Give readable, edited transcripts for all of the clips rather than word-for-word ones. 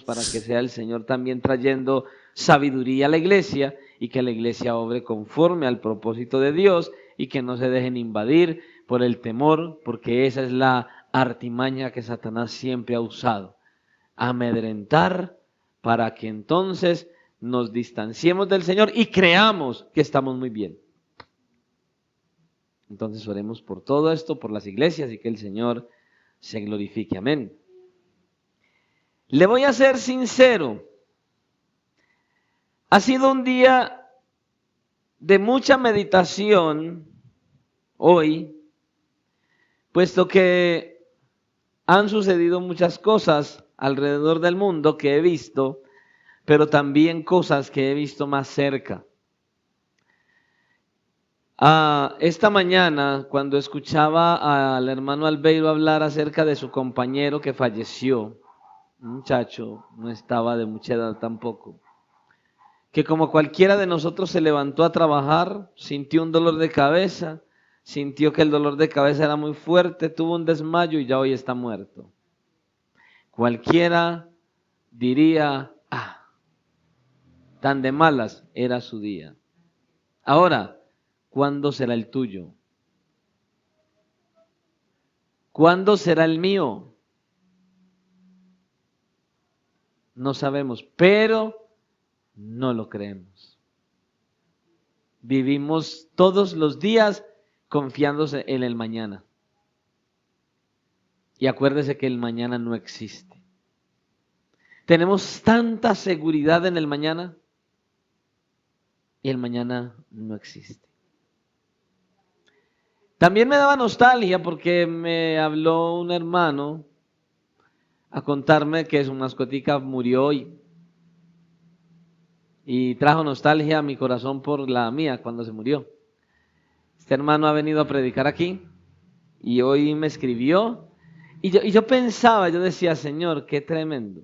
para que sea el Señor también trayendo sabiduría a la iglesia y que la iglesia obre conforme al propósito de Dios y que no se dejen invadir por el temor, porque esa es la artimaña que Satanás siempre ha usado, amedrentar para que entonces nos distanciemos del Señor y creamos que estamos muy bien. Entonces oremos por todo esto, por las iglesias y que el Señor se glorifique. Amén. Le voy a ser sincero. Ha sido un día de mucha meditación hoy, puesto que han sucedido muchas cosas alrededor del mundo que he visto, pero también cosas que he visto más cerca. Esta mañana, cuando escuchaba al hermano Albeiro hablar acerca de su compañero que falleció, un muchacho, no estaba de mucha edad tampoco, que como cualquiera de nosotros se levantó a trabajar, sintió un dolor de cabeza, sintió que el dolor de cabeza era muy fuerte, tuvo un desmayo y ya hoy está muerto. Cualquiera diría, tan de malas era su día. Ahora, ¿cuándo será el tuyo? ¿Cuándo será el mío? No sabemos, pero no lo creemos. Vivimos todos los días confiándose en el mañana. Y acuérdese que el mañana no existe. Tenemos tanta seguridad en el mañana y el mañana no existe. También me daba nostalgia porque me habló un hermano a contarme que su mascotica murió hoy. Y trajo nostalgia a mi corazón por la mía cuando se murió. Este hermano ha venido a predicar aquí y hoy me escribió. Y yo pensaba, yo decía, Señor, qué tremendo.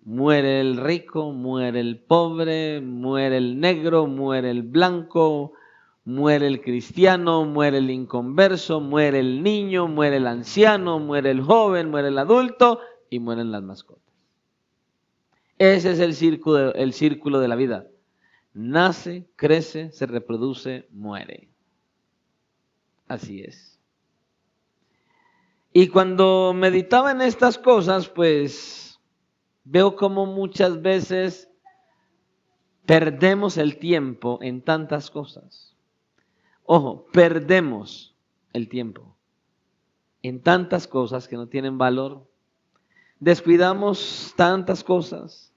Muere el rico, muere el pobre, muere el negro, muere el blanco, muere el cristiano, muere el inconverso, muere el niño, muere el anciano, muere el joven, muere el adulto y mueren las mascotas. Ese es el círculo de la vida. Nace, crece, se reproduce, muere. Así es. Y cuando meditaba en estas cosas, pues veo como muchas veces perdemos el tiempo en tantas cosas. Ojo, perdemos el tiempo en tantas cosas que no tienen valor. Descuidamos tantas cosas.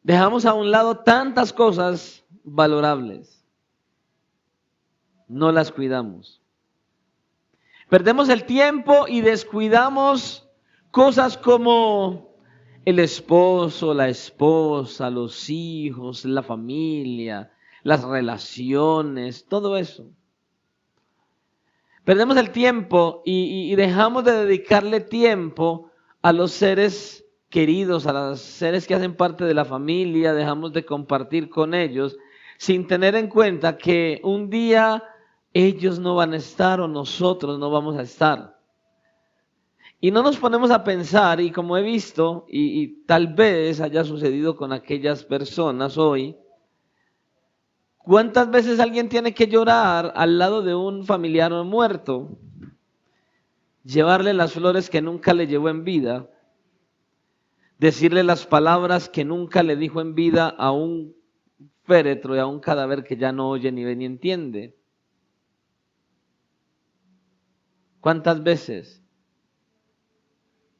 Dejamos a un lado tantas cosas valorables. No las cuidamos. Perdemos el tiempo y descuidamos cosas como el esposo, la esposa, los hijos, la familia, las relaciones, todo eso. Perdemos el tiempo y dejamos de dedicarle tiempo a los seres queridos, a los seres que hacen parte de la familia, dejamos de compartir con ellos sin tener en cuenta que un día ellos no van a estar o nosotros no vamos a estar. Y no nos ponemos a pensar, y como he visto, y tal vez haya sucedido con aquellas personas hoy, ¿cuántas veces alguien tiene que llorar al lado de un familiar muerto? Llevarle las flores que nunca le llevó en vida, decirle las palabras que nunca le dijo en vida a un féretro y a un cadáver que ya no oye ni ve ni entiende. ¿Cuántas veces?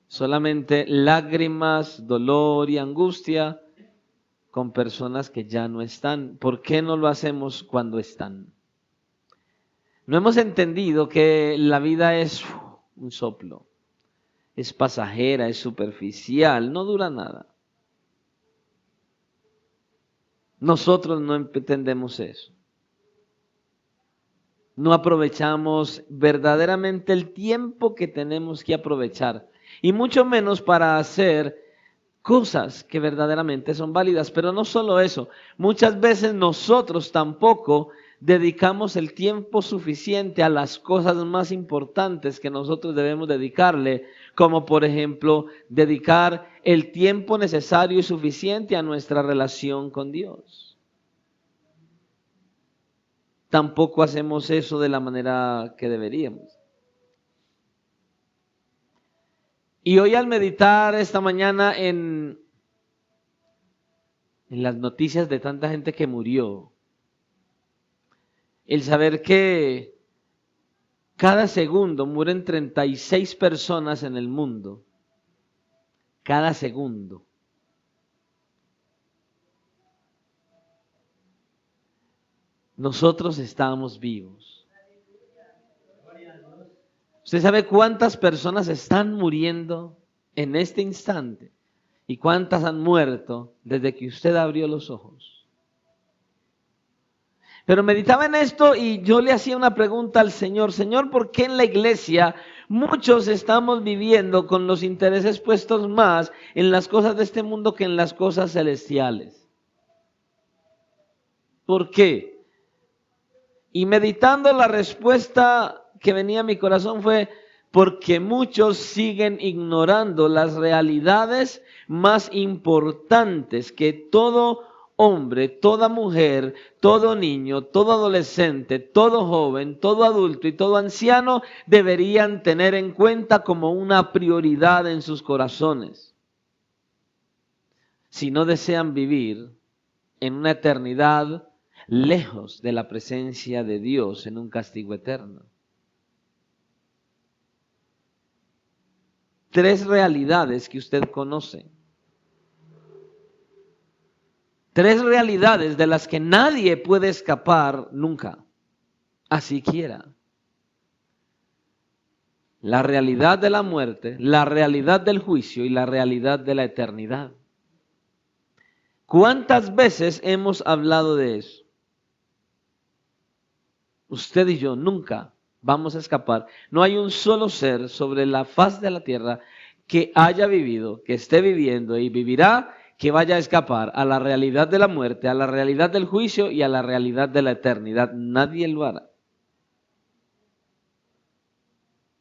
Solamente lágrimas, dolor y angustia con personas que ya no están. ¿Por qué no lo hacemos cuando están? No hemos entendido que la vida es un soplo. Es pasajera, es superficial, no dura nada. Nosotros no entendemos eso. No aprovechamos verdaderamente el tiempo que tenemos que aprovechar. Y mucho menos para hacer cosas que verdaderamente son válidas. Pero no solo eso, muchas veces nosotros tampoco dedicamos el tiempo suficiente a las cosas más importantes que nosotros debemos dedicarle, como por ejemplo dedicar el tiempo necesario y suficiente a nuestra relación con Dios. Tampoco hacemos eso de la manera que deberíamos. Y hoy al meditar esta mañana en las noticias de tanta gente que murió, el saber que cada segundo mueren 36 personas en el mundo, cada segundo. Nosotros estamos vivos. ¿Usted sabe cuántas personas están muriendo en este instante? ¿Y cuántas han muerto desde que usted abrió los ojos? Pero meditaba en esto y yo le hacía una pregunta al Señor. Señor, ¿por qué en la iglesia muchos estamos viviendo con los intereses puestos más en las cosas de este mundo que en las cosas celestiales? ¿Por qué? Y meditando, la respuesta que venía a mi corazón fue: porque muchos siguen ignorando las realidades más importantes que todo hombre, toda mujer, todo niño, todo adolescente, todo joven, todo adulto y todo anciano deberían tener en cuenta como una prioridad en sus corazones. Si no desean vivir en una eternidad lejos de la presencia de Dios, en un castigo eterno. 3 realidades que usted conoce. 3 realidades de las que nadie puede escapar nunca, así quiera. La realidad de la muerte, la realidad del juicio y la realidad de la eternidad. ¿Cuántas veces hemos hablado de eso? Usted y yo nunca vamos a escapar. No hay un solo ser sobre la faz de la tierra que haya vivido, que esté viviendo y vivirá, que vaya a escapar a la realidad de la muerte, a la realidad del juicio y a la realidad de la eternidad. Nadie lo hará.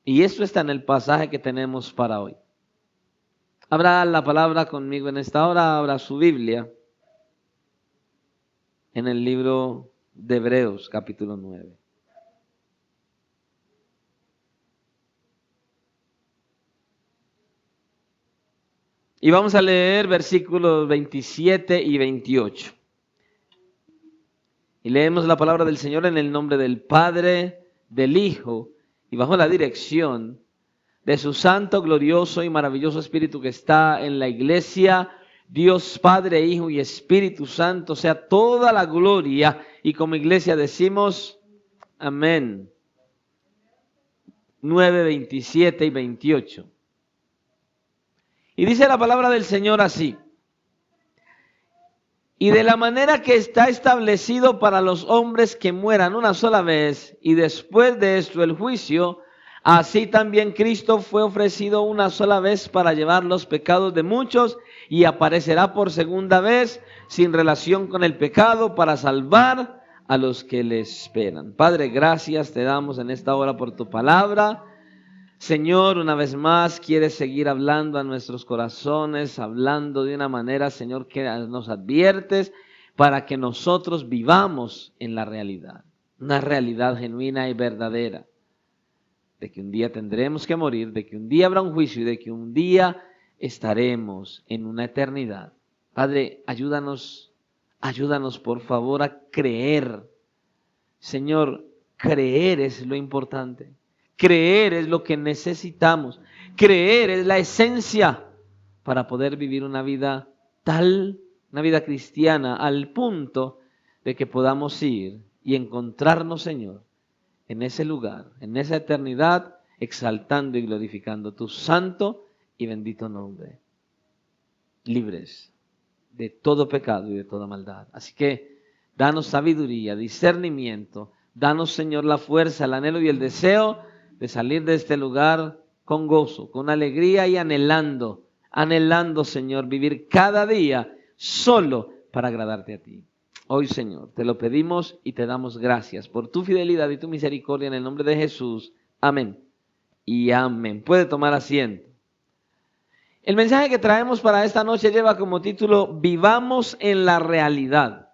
Y esto está en el pasaje que tenemos para hoy. Abra la palabra conmigo en esta hora, abra su Biblia en el libro de Hebreos, capítulo 9. Y vamos a leer versículos 27 y 28. Y leemos la palabra del Señor en el nombre del Padre, del Hijo, y bajo la dirección de su santo, glorioso y maravilloso Espíritu que está en la iglesia. Dios Padre, Hijo y Espíritu Santo, sea toda la gloria. Y como iglesia decimos, amén. 9, 27 y 28. Y dice la palabra del Señor así: y de la manera que está establecido para los hombres que mueran una sola vez, y después de esto el juicio, así también Cristo fue ofrecido una sola vez para llevar los pecados de muchos, y aparecerá por segunda vez sin relación con el pecado para salvar a los que le esperan. Padre, gracias te damos en esta hora por tu palabra. Señor, una vez más quieres seguir hablando a nuestros corazones, hablando de una manera, Señor, que nos adviertes para que nosotros vivamos en la realidad, una realidad genuina y verdadera, de que un día tendremos que morir, de que un día habrá un juicio y de que un día estaremos en una eternidad. Padre, ayúdanos por favor a creer. Señor, creer es lo importante. Creer es lo que necesitamos. Creer es la esencia para poder vivir una vida una vida cristiana, al punto de que podamos ir y encontrarnos, Señor, en ese lugar, en esa eternidad, exaltando y glorificando tu santo y bendito nombre, libres de todo pecado y de toda maldad. Así que danos sabiduría, discernimiento, danos, Señor, la fuerza, el anhelo y el deseo de salir de este lugar con gozo, con alegría y anhelando, Señor, vivir cada día solo para agradarte a ti. Hoy, Señor, te lo pedimos y te damos gracias por tu fidelidad y tu misericordia en el nombre de Jesús. Amén y amén. Puede tomar asiento. El mensaje que traemos para esta noche lleva como título Vivamos en la realidad.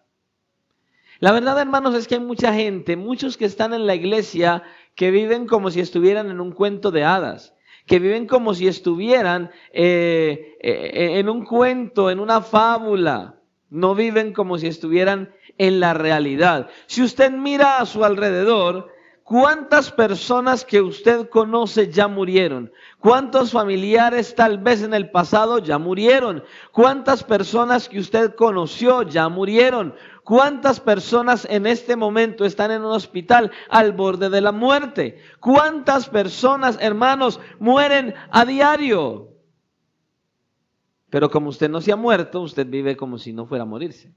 La verdad, hermanos, es que hay mucha gente, muchos que están en la iglesia, que viven como si estuvieran en un cuento de hadas, que viven como si estuvieran en un cuento, en una fábula. No viven como si estuvieran en la realidad. Si usted mira a su alrededor, ¿cuántas personas que usted conoce ya murieron? ¿Cuántos familiares tal vez en el pasado ya murieron? ¿Cuántas personas que usted conoció ya murieron? ¿Cuántas personas en este momento están en un hospital al borde de la muerte? ¿Cuántas personas, hermanos, mueren a diario? Pero como usted no se ha muerto, usted vive como si no fuera a morirse.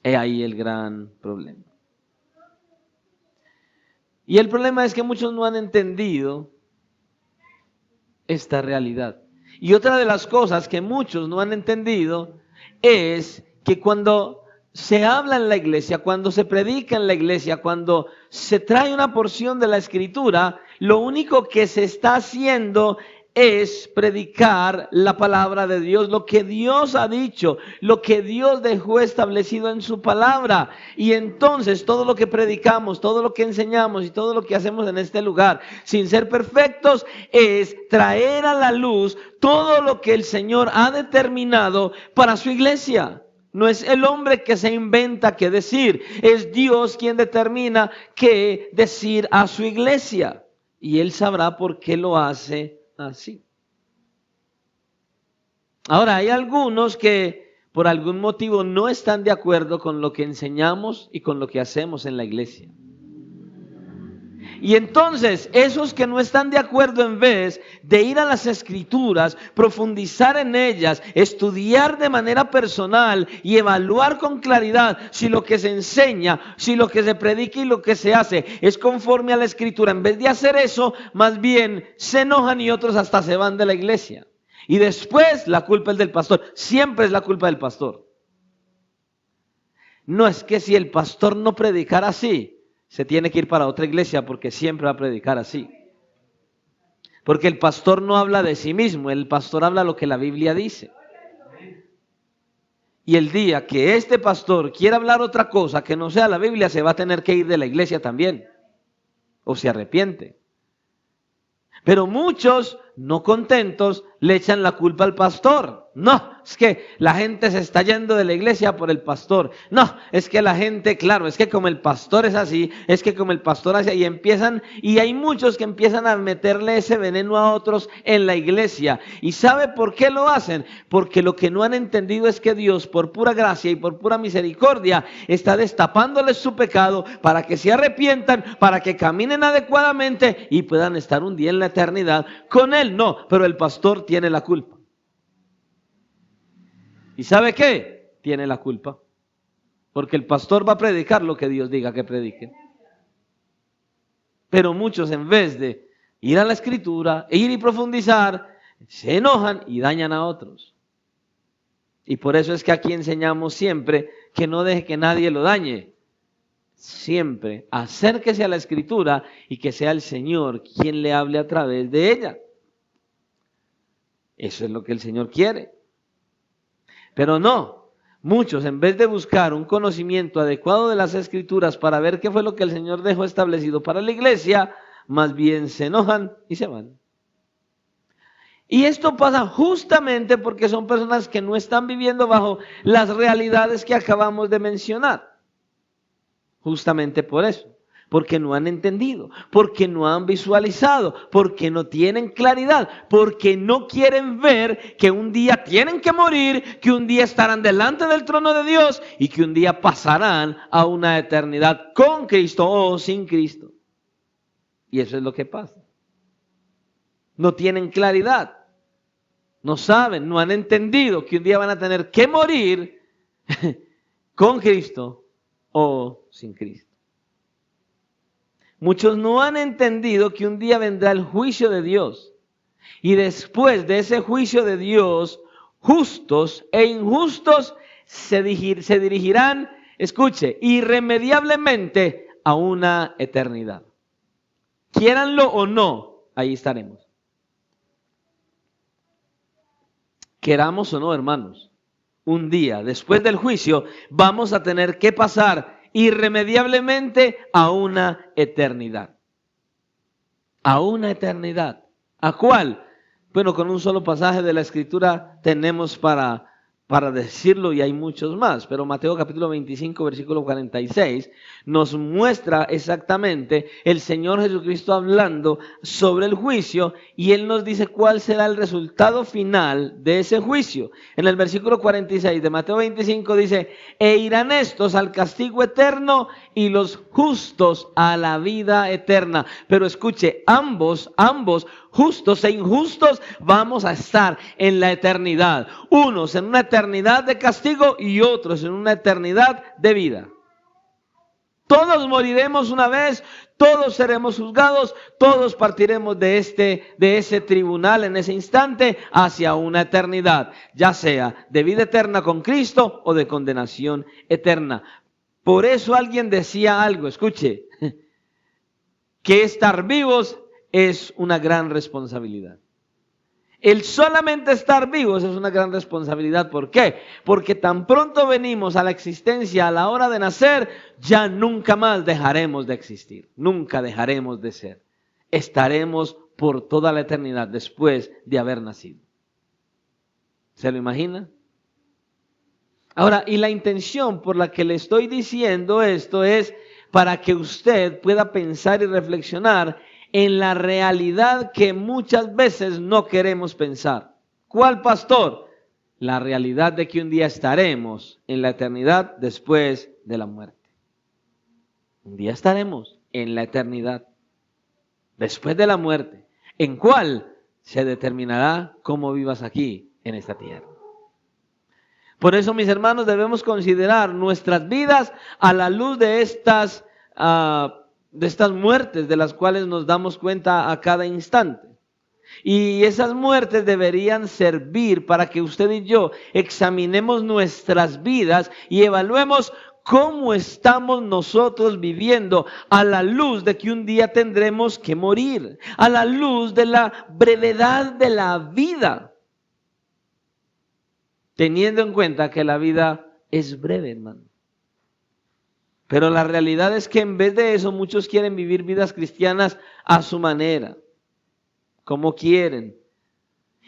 He ahí el gran problema. Y el problema es que muchos no han entendido esta realidad. Y otra de las cosas que muchos no han entendido es que cuando se habla en la iglesia, cuando se predica en la iglesia, cuando se trae una porción de la Escritura, lo único que se está haciendo es predicar la palabra de Dios, lo que Dios ha dicho, lo que Dios dejó establecido en su palabra. Y entonces todo lo que predicamos, todo lo que enseñamos y todo lo que hacemos en este lugar, sin ser perfectos, es traer a la luz todo lo que el Señor ha determinado para su iglesia. No es el hombre que se inventa qué decir, es Dios quien determina qué decir a su iglesia. Y Él sabrá por qué lo hace así. Ahora, hay algunos que por algún motivo no están de acuerdo con lo que enseñamos y con lo que hacemos en la iglesia. Y entonces, esos que no están de acuerdo, en vez de ir a las Escrituras, profundizar en ellas, estudiar de manera personal y evaluar con claridad si lo que se enseña, si lo que se predica y lo que se hace es conforme a la Escritura, en vez de hacer eso, más bien se enojan y otros hasta se van de la iglesia. Y después la culpa es del pastor. Siempre es la culpa del pastor. No es que si el pastor no predicara así, se tiene que ir para otra iglesia porque siempre va a predicar así. Porque el pastor no habla de sí mismo, el pastor habla lo que la Biblia dice. Y el día que este pastor quiera hablar otra cosa que no sea la Biblia, se va a tener que ir de la iglesia también. O se arrepiente. Pero muchos, no contentos, le echan la culpa al pastor. No, es que la gente se está yendo de la iglesia por el pastor. No, es que la gente, claro, es que como el pastor es así, es que como el pastor hace, y empiezan, y hay muchos que empiezan a meterle ese veneno a otros en la iglesia. ¿Y sabe por qué lo hacen? Porque lo que no han entendido es que Dios, por pura gracia y por pura misericordia, está destapándoles su pecado para que se arrepientan, para que caminen adecuadamente y puedan estar un día en la eternidad con Él. No, pero el pastor tiene la culpa. ¿Y sabe qué? Tiene la culpa. Porque el pastor va a predicar lo que Dios diga que predique. Pero muchos, en vez de ir a la Escritura, ir y profundizar, se enojan y dañan a otros. Y por eso es que aquí enseñamos siempre que no deje que nadie lo dañe. Siempre acérquese a la Escritura y que sea el Señor quien le hable a través de ella. Eso es lo que el Señor quiere. Pero no, muchos, en vez de buscar un conocimiento adecuado de las Escrituras para ver qué fue lo que el Señor dejó establecido para la iglesia, más bien se enojan y se van. Y esto pasa justamente porque son personas que no están viviendo bajo las realidades que acabamos de mencionar. Justamente por eso. Porque no han entendido, porque no han visualizado, porque no tienen claridad, porque no quieren ver que un día tienen que morir, que un día estarán delante del trono de Dios y que un día pasarán a una eternidad con Cristo o sin Cristo. Y eso es lo que pasa. No tienen claridad, no saben, no han entendido que un día van a tener que morir con Cristo o sin Cristo. Muchos no han entendido que un día vendrá el juicio de Dios. Y después de ese juicio de Dios, justos e injustos se dirigirán, escuche, irremediablemente a una eternidad. Quiéranlo o no, ahí estaremos. Queramos o no, hermanos, un día después del juicio vamos a tener que pasar irremediablemente a una eternidad. A una eternidad. ¿A cuál? Bueno, con un solo pasaje de la Escritura tenemos para decirlo, y hay muchos más, pero Mateo capítulo 25, versículo 46, nos muestra exactamente el Señor Jesucristo hablando sobre el juicio, y Él nos dice cuál será el resultado final de ese juicio. En el versículo 46 de Mateo 25 dice: e irán estos al castigo eterno y los justos a la vida eterna. Pero escuche, ambos, justos e injustos, vamos a estar en la eternidad. Unos en una eternidad de castigo y otros en una eternidad de vida. Todos moriremos una vez, todos seremos juzgados, todos partiremos de ese tribunal en ese instante hacia una eternidad, ya sea de vida eterna con Cristo o de condenación eterna. Por eso alguien decía algo, escuche, que estar vivos es una gran responsabilidad. El solamente estar vivos es una gran responsabilidad. ¿Por qué? Porque tan pronto venimos a la existencia a la hora de nacer, ya nunca más dejaremos de existir. Nunca dejaremos de ser. Estaremos por toda la eternidad después de haber nacido. ¿Se lo imagina? Ahora, y la intención por la que le estoy diciendo esto es para que usted pueda pensar y reflexionar en la realidad que muchas veces no queremos pensar. ¿Cuál, pastor? La realidad de que un día estaremos en la eternidad después de la muerte. Un día estaremos en la eternidad después de la muerte, en cuál se determinará cómo vivas aquí en esta tierra. Por eso, mis hermanos, debemos considerar nuestras vidas a la luz de estas muertes de las cuales nos damos cuenta a cada instante. Y esas muertes deberían servir para que usted y yo examinemos nuestras vidas y evaluemos cómo estamos nosotros viviendo a la luz de que un día tendremos que morir, a la luz de la brevedad de la vida. Teniendo en cuenta que la vida es breve, hermano. Pero la realidad es que en vez de eso, muchos quieren vivir vidas cristianas a su manera, como quieren.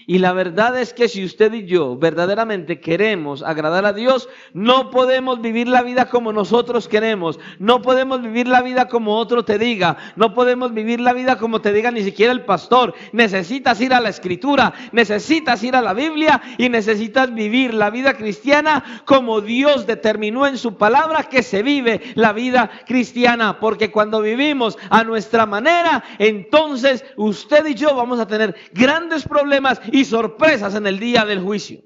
Y la verdad es que si usted y yo verdaderamente queremos agradar a Dios, no podemos vivir la vida como nosotros queremos. No podemos vivir la vida como otro te diga. No podemos vivir la vida como te diga ni siquiera el pastor. Necesitas ir a la Escritura, necesitas ir a la Biblia y necesitas vivir la vida cristiana como Dios determinó en su palabra que se vive la vida cristiana. Porque cuando vivimos a nuestra manera, entonces usted y yo vamos a tener grandes problemas y sorpresas en el día del juicio.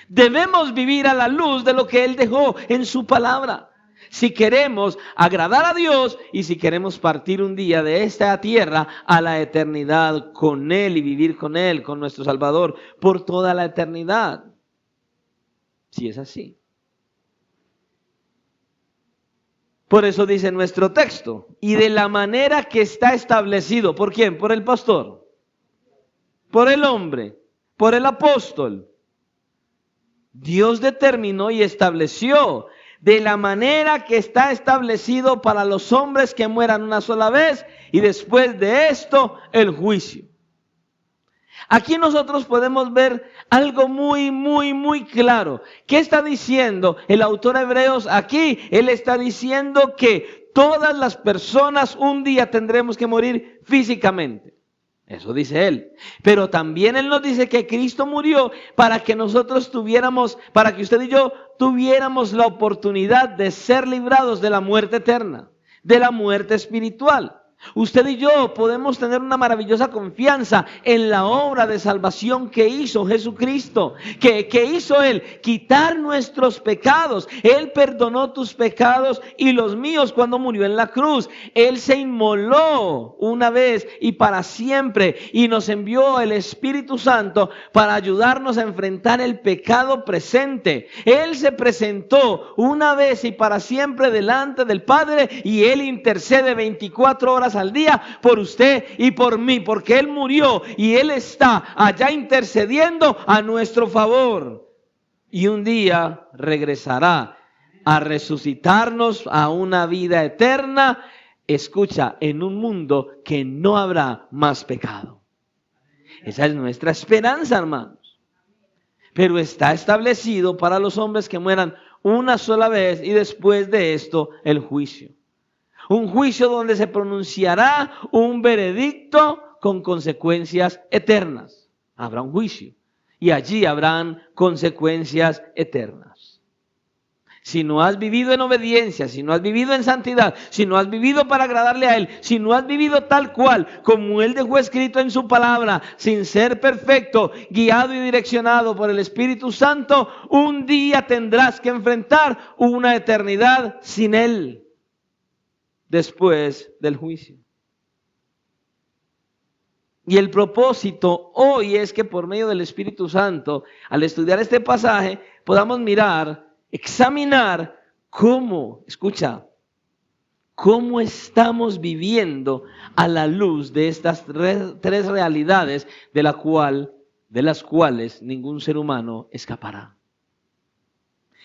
Debemos vivir a la luz de lo que Él dejó en su palabra. Si queremos agradar a Dios y si queremos partir un día de esta tierra a la eternidad con Él y vivir con Él, con nuestro Salvador, por toda la eternidad. Si es así. Por eso dice nuestro texto, y de la manera que está establecido. ¿Por quién? Por el pastor. Por el hombre, por el apóstol. Dios determinó y estableció de la manera que está establecido para los hombres que mueran una sola vez y después de esto el juicio. Aquí nosotros podemos ver algo muy claro. ¿Qué está diciendo el autor de Hebreos aquí? Él está diciendo que todas las personas un día tendremos que morir físicamente. Eso dice él. Pero también él nos dice que Cristo murió para que nosotros para que usted y yo tuviéramos la oportunidad de ser librados de la muerte eterna, de la muerte espiritual. Usted y yo podemos tener una maravillosa confianza en la obra de salvación que hizo Jesucristo. Que hizo Él, quitar nuestros pecados. Él perdonó tus pecados y los míos cuando murió en la cruz. Él se inmoló una vez y para siempre y nos envió el Espíritu Santo para ayudarnos a enfrentar el pecado presente. Él se presentó una vez y para siempre delante del Padre y Él intercede 24 horas horas al día por usted y por mí, porque Él murió y Él está allá intercediendo a nuestro favor. Y un día regresará a resucitarnos a una vida eterna, escucha, en un mundo que no habrá más pecado. Esa es nuestra esperanza, hermanos. Pero está establecido para los hombres que mueran una sola vez y después de esto el juicio. Un juicio donde se pronunciará un veredicto con consecuencias eternas. Habrá un juicio y allí habrán consecuencias eternas. Si no has vivido en obediencia, si no has vivido en santidad, si no has vivido para agradarle a Él, si no has vivido tal cual como Él dejó escrito en su palabra, sin ser perfecto, guiado y direccionado por el Espíritu Santo, un día tendrás que enfrentar una eternidad sin Él después del juicio. Y el propósito hoy es que por medio del Espíritu Santo, al estudiar este pasaje, podamos mirar, examinar cómo, escucha, cómo estamos viviendo a la luz de estas tres realidades de las cuales ningún ser humano escapará.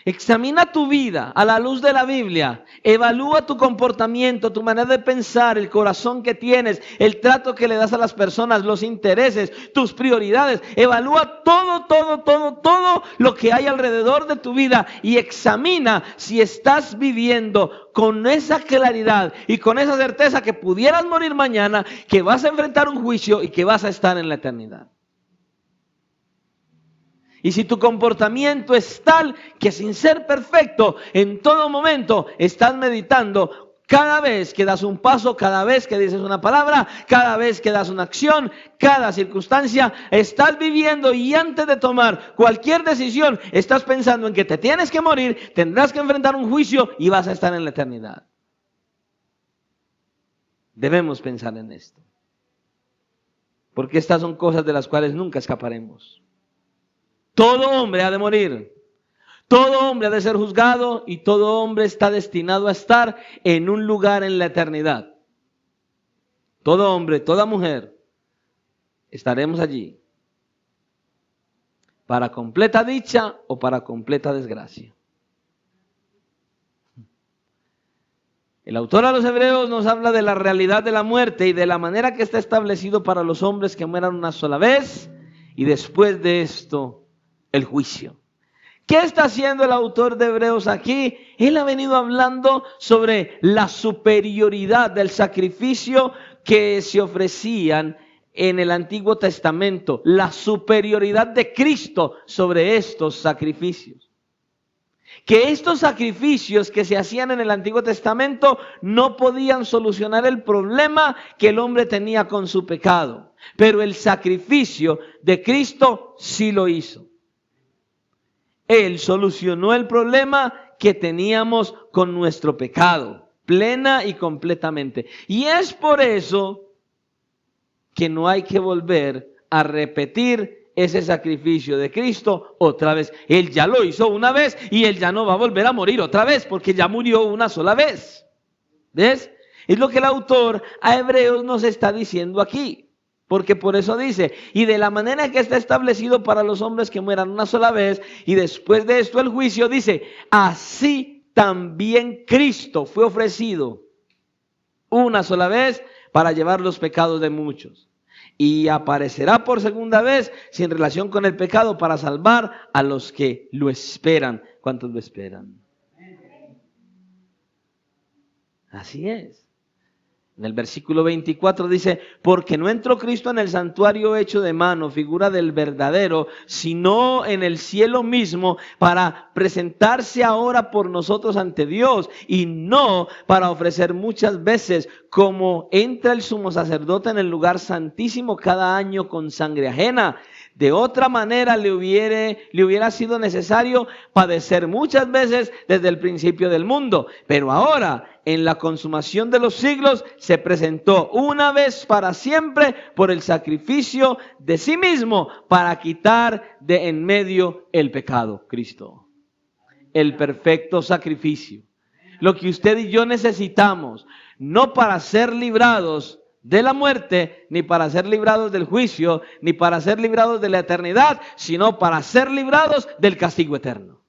Examina tu vida a la luz de la Biblia, evalúa tu comportamiento, tu manera de pensar, el corazón que tienes, el trato que le das a las personas, los intereses, tus prioridades. Evalúa todo lo que hay alrededor de tu vida y examina si estás viviendo con esa claridad y con esa certeza que pudieras morir mañana, que vas a enfrentar un juicio y que vas a estar en la eternidad. Y si tu comportamiento es tal que sin ser perfecto, en todo momento estás meditando cada vez que das un paso, cada vez que dices una palabra, cada vez que das una acción, cada circunstancia, estás viviendo y antes de tomar cualquier decisión, estás pensando en que te tienes que morir, tendrás que enfrentar un juicio y vas a estar en la eternidad. Debemos pensar en esto, porque estas son cosas de las cuales nunca escaparemos. Todo hombre ha de morir, todo hombre ha de ser juzgado y todo hombre está destinado a estar en un lugar en la eternidad. Todo hombre, toda mujer, estaremos allí para completa dicha o para completa desgracia. El autor a los Hebreos nos habla de la realidad de la muerte y de la manera que está establecido para los hombres que mueran una sola vez y después de esto el juicio. ¿Qué está haciendo el autor de Hebreos aquí? Él ha venido hablando sobre la superioridad del sacrificio que se ofrecían en el Antiguo Testamento, la superioridad de Cristo sobre estos sacrificios. Que estos sacrificios que se hacían en el Antiguo Testamento no podían solucionar el problema que el hombre tenía con su pecado, pero el sacrificio de Cristo sí lo hizo. Él solucionó el problema que teníamos con nuestro pecado, plena y completamente. Y es por eso que no hay que volver a repetir ese sacrificio de Cristo otra vez. Él ya lo hizo una vez y Él ya no va a volver a morir otra vez porque ya murió una sola vez. ¿Ves? Es lo que el autor a Hebreos nos está diciendo aquí. Porque por eso dice, y de la manera que está establecido para los hombres que mueran una sola vez, y después de esto el juicio, dice, así también Cristo fue ofrecido una sola vez para llevar los pecados de muchos. Y aparecerá por segunda vez sin relación con el pecado para salvar a los que lo esperan. ¿Cuántos lo esperan? Así es. En el versículo 24 dice, porque no entró Cristo en el santuario hecho de mano, figura del verdadero, sino en el cielo mismo, para presentarse ahora por nosotros ante Dios, y no para ofrecer muchas veces, como entra el sumo sacerdote en el lugar santísimo cada año con sangre ajena. De otra manera le hubiera sido necesario padecer muchas veces desde el principio del mundo. Pero ahora, en la consumación de los siglos, se presentó una vez para siempre por el sacrificio de sí mismo para quitar de en medio el pecado. Cristo, el perfecto sacrificio. lo que usted y yo necesitamos, no para ser librados de la muerte, ni para ser librados del juicio, ni para ser librados de la eternidad, sino para ser librados del castigo eterno.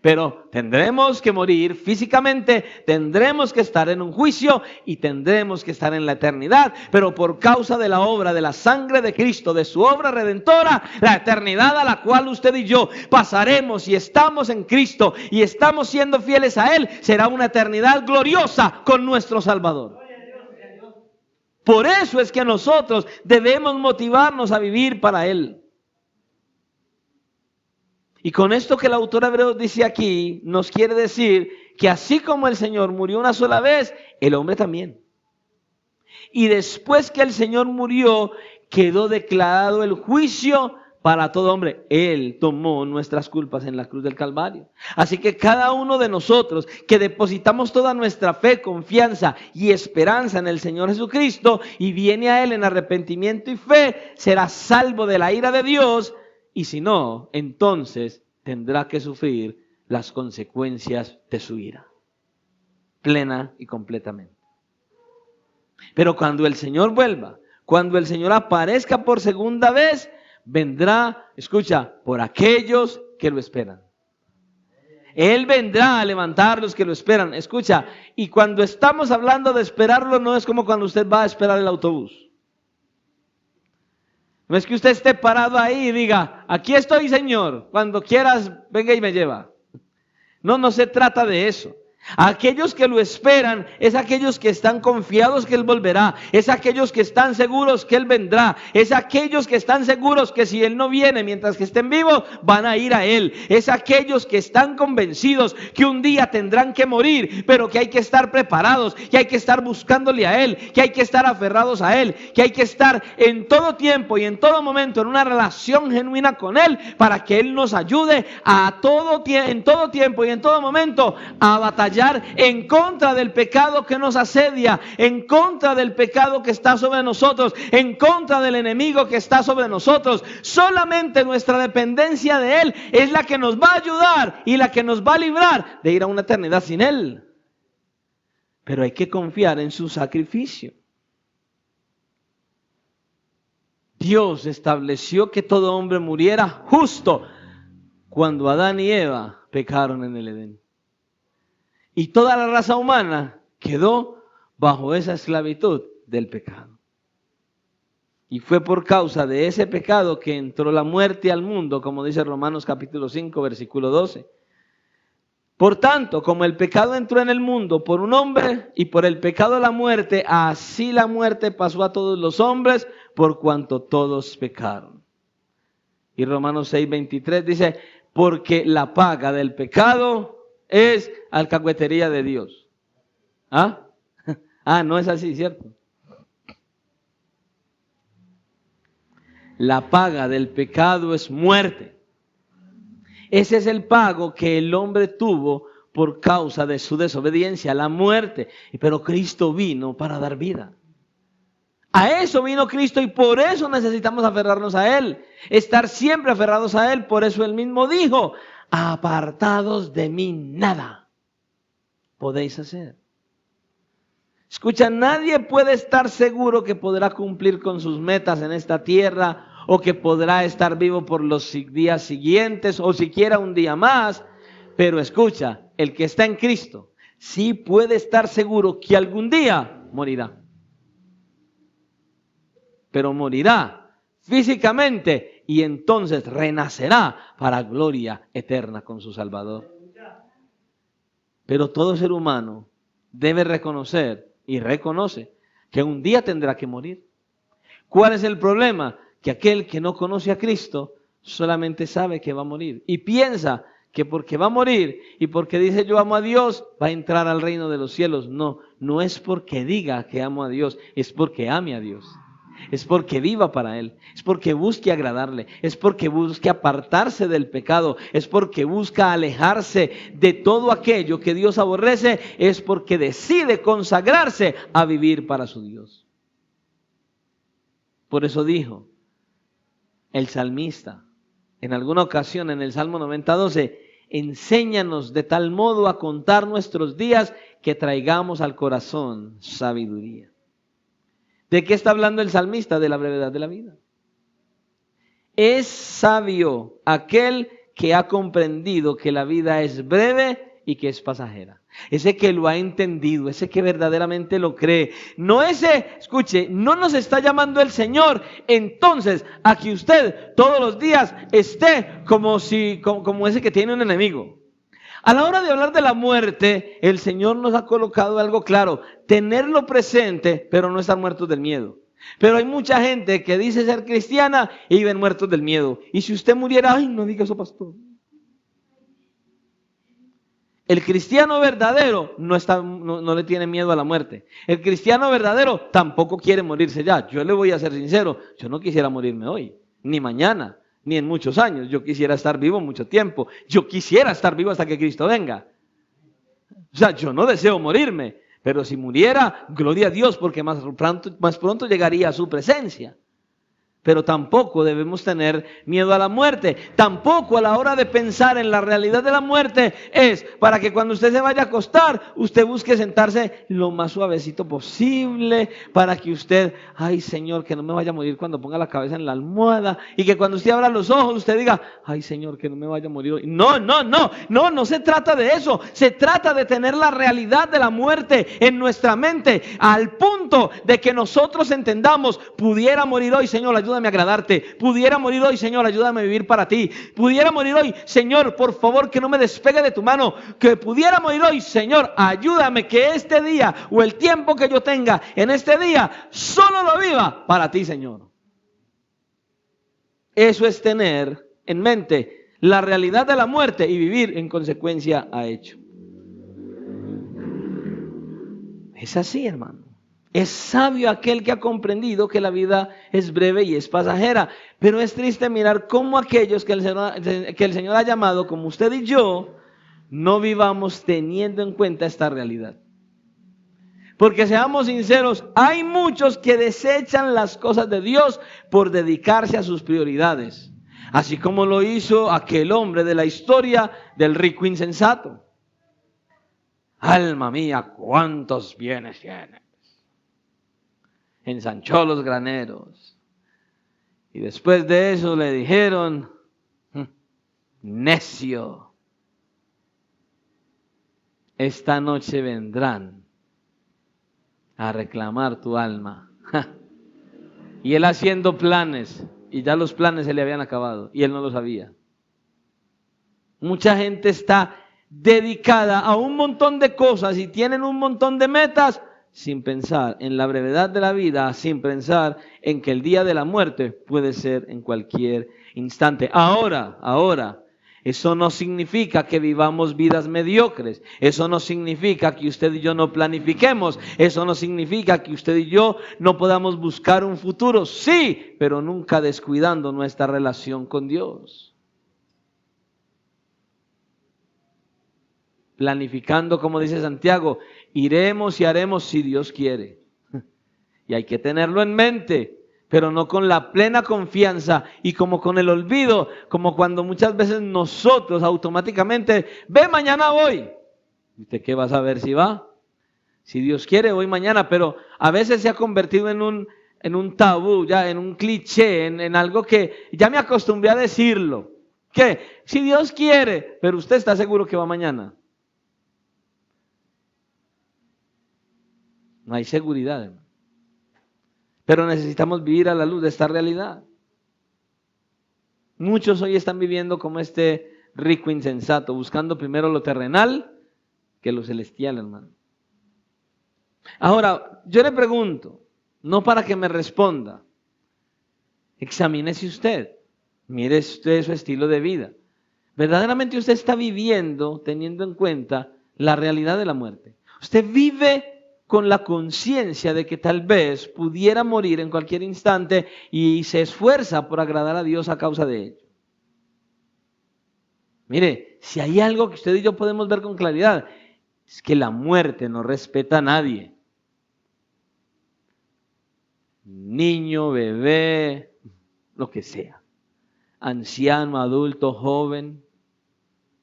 Pero tendremos que morir físicamente, tendremos que estar en un juicio y tendremos que estar en la eternidad. Pero por causa de la obra de la sangre de Cristo, de su obra redentora, la eternidad a la cual usted y yo pasaremos y estamos en Cristo y estamos siendo fieles a Él, será una eternidad gloriosa con nuestro Salvador. Por eso es que nosotros debemos motivarnos a vivir para Él. Y con esto que el autor hebreo dice aquí, nos quiere decir que así como el Señor murió una sola vez, el hombre también. Y después que el Señor murió, quedó declarado el juicio para todo hombre. Él tomó nuestras culpas en la cruz del Calvario. Así que cada uno de nosotros que depositamos toda nuestra fe, confianza y esperanza en el Señor Jesucristo y viene a Él en arrepentimiento y fe, será salvo de la ira de Dios. Y si no, entonces tendrá que sufrir las consecuencias de su ira, plena y completamente. Pero cuando el Señor vuelva, cuando el Señor aparezca por segunda vez, vendrá, escucha, por aquellos que lo esperan. Él vendrá a levantar los que lo esperan. Escucha, y cuando estamos hablando de esperarlo, no es como cuando usted va a esperar el autobús. No es que usted esté parado ahí y diga, aquí estoy, Señor, cuando quieras, venga y me lleva. No, no se trata de eso. Aquellos que lo esperan es aquellos que están confiados que Él volverá, es aquellos que están seguros que Él vendrá, es aquellos que están seguros que si Él no viene mientras que estén vivos, van a ir a Él, es aquellos que están convencidos que un día tendrán que morir, pero que hay que estar preparados, que hay que estar buscándole a Él, que hay que estar aferrados a Él, que hay que estar en todo tiempo y en todo momento en una relación genuina con Él, para que Él nos ayude en todo tiempo y en todo momento a batallar en contra del pecado que nos asedia, en contra del pecado que está sobre nosotros, en contra del enemigo que está sobre nosotros. Solamente nuestra dependencia de Él es la que nos va a ayudar y la que nos va a librar de ir a una eternidad sin Él. Pero hay que confiar en su sacrificio. Dios estableció que todo hombre muriera justo cuando Adán y Eva pecaron en el Edén. Y toda la raza humana quedó bajo esa esclavitud del pecado. Y fue por causa de ese pecado que entró la muerte al mundo, como dice Romanos capítulo 5, versículo 12. Por tanto, como el pecado entró en el mundo por un hombre y por el pecado la muerte, así la muerte pasó a todos los hombres por cuanto todos pecaron. Y Romanos 6, 23 dice, porque la paga del pecado es alcahuetería de Dios. ¿Ah? No es así, ¿cierto? La paga del pecado es muerte. Ese es el pago que el hombre tuvo por causa de su desobediencia, la muerte. Pero Cristo vino para dar vida. A eso vino Cristo y por eso necesitamos aferrarnos a Él. Estar siempre aferrados a Él. Por eso Él mismo dijo, apartados de mí nada podéis hacer. Escucha, nadie puede estar seguro que podrá cumplir con sus metas en esta tierra o que podrá estar vivo por los días siguientes o siquiera un día más. Pero escucha, el que está en Cristo sí puede estar seguro que algún día morirá. Pero morirá físicamente y entonces renacerá para gloria eterna con su Salvador. Pero todo ser humano debe reconocer y reconoce que un día tendrá que morir. ¿Cuál es el problema? Que aquel que no conoce a Cristo solamente sabe que va a morir y piensa que porque va a morir y porque dice yo amo a Dios, va a entrar al reino de los cielos. No, no es porque diga que amo a Dios, es porque ame a Dios. Es porque viva para Él, es porque busque agradarle, es porque busque apartarse del pecado, es porque busca alejarse de todo aquello que Dios aborrece, es porque decide consagrarse a vivir para su Dios. Por eso dijo el salmista, en alguna ocasión en el Salmo 90:12, Enséñanos de tal modo a contar nuestros días que traigamos al corazón sabiduría. ¿De qué está hablando el salmista? De la brevedad de la vida. Es sabio aquel que ha comprendido que la vida es breve y que es pasajera. Ese que lo ha entendido, ese que verdaderamente lo cree. No ese, escuche, no nos está llamando el Señor entonces a que usted todos los días esté como ese que tiene un enemigo. A la hora de hablar de la muerte, el Señor nos ha colocado algo claro: tenerlo presente, pero no estar muertos del miedo. Pero hay mucha gente que dice ser cristiana y viven muertos del miedo. Y si usted muriera, ay, no diga eso, pastor. El cristiano verdadero no le tiene miedo a la muerte. El cristiano verdadero tampoco quiere morirse ya. Yo le voy a ser sincero, yo no quisiera morirme hoy, ni mañana, ni en muchos años. Yo quisiera estar vivo mucho tiempo. Yo quisiera estar vivo hasta que Cristo venga. O sea, yo no deseo morirme, pero si muriera, gloria a Dios, porque más pronto llegaría a su presencia. Pero tampoco debemos tener miedo a la muerte. Tampoco a la hora de pensar en la realidad de la muerte es para que cuando usted se vaya a acostar, usted busque sentarse lo más suavecito posible, para que usted, ay Señor, que no me vaya a morir cuando ponga la cabeza en la almohada, y que cuando usted abra los ojos, usted diga, ay Señor, que no me vaya a morir hoy. No se trata de eso. Se trata de tener la realidad de la muerte en nuestra mente, al punto de que nosotros entendamos, pudiera morir hoy, Señor, ayúdame a agradarte. Pudiera morir hoy, Señor, ayúdame a vivir para ti. Pudiera morir hoy, Señor, por favor, que no me despegue de tu mano. Que pudiera morir hoy, Señor, ayúdame que este día o el tiempo que yo tenga en este día solo lo viva para ti, Señor. Eso es tener en mente la realidad de la muerte y vivir en consecuencia a ello. Es así, hermano. Es sabio aquel que ha comprendido que la vida es breve y es pasajera. Pero es triste mirar cómo aquellos que el Señor ha llamado, como usted y yo, no vivamos teniendo en cuenta esta realidad. Porque seamos sinceros, hay muchos que desechan las cosas de Dios por dedicarse a sus prioridades. Así como lo hizo aquel hombre de la historia del rico insensato. Alma mía, cuántos bienes tienes. Ensanchó los graneros. Y después de eso le dijeron, necio, esta noche vendrán a reclamar tu alma. Y él haciendo planes, y ya los planes se le habían acabado, y él no lo sabía. Mucha gente está dedicada a un montón de cosas y tienen un montón de metas, sin pensar en la brevedad de la vida, sin pensar en que el día de la muerte puede ser en cualquier instante. Ahora, eso no significa que vivamos vidas mediocres. Eso no significa que usted y yo no planifiquemos. Eso no significa que usted y yo no podamos buscar un futuro. Sí, pero nunca descuidando nuestra relación con Dios. Planificando, como dice Santiago, iremos y haremos si Dios quiere. Y hay que tenerlo en mente, pero no con la plena confianza y como con el olvido, como cuando muchas veces nosotros automáticamente, ve, mañana voy. ¿Y usted qué va a saber si va? Si Dios quiere, voy mañana, pero a veces se ha convertido en un tabú, ya en un cliché, en algo que ya me acostumbré a decirlo. ¿Qué? Si Dios quiere, pero usted está seguro que va mañana. No hay seguridad, hermano. Pero necesitamos vivir a la luz de esta realidad. Muchos hoy están viviendo como este rico insensato, buscando primero lo terrenal que lo celestial, hermano. Ahora, yo le pregunto, no para que me responda, examínese usted, mire usted su estilo de vida. ¿Verdaderamente usted está viviendo teniendo en cuenta la realidad de la muerte? Usted vive con la conciencia de que tal vez pudiera morir en cualquier instante y se esfuerza por agradar a Dios a causa de ello. Mire, si hay algo que usted y yo podemos ver con claridad, es que la muerte no respeta a nadie. Niño, bebé, lo que sea. Anciano, adulto, joven.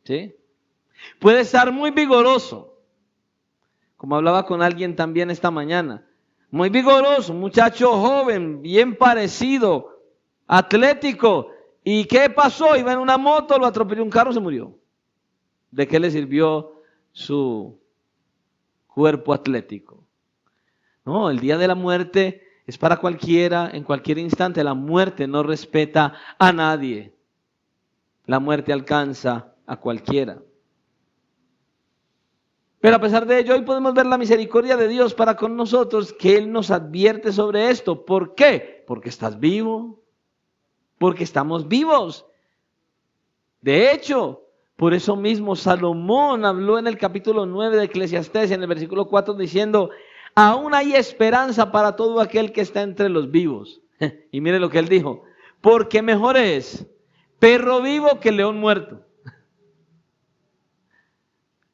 ¿Sí? Puede estar muy vigoroso, como hablaba con alguien también esta mañana. Muy vigoroso, un muchacho joven, bien parecido, atlético. ¿Y qué pasó? Iba en una moto, lo atropelló un carro, se murió. ¿De qué le sirvió su cuerpo atlético? No, el día de la muerte es para cualquiera, en cualquier instante. La muerte no respeta a nadie. La muerte alcanza a cualquiera. Pero a pesar de ello, hoy podemos ver la misericordia de Dios para con nosotros, que Él nos advierte sobre esto. ¿Por qué? Porque estás vivo. Porque estamos vivos. De hecho, por eso mismo Salomón habló en el capítulo 9 de Eclesiastés, en el versículo 4, diciendo: aún hay esperanza para todo aquel que está entre los vivos. Y mire lo que él dijo: porque mejor es perro vivo que león muerto.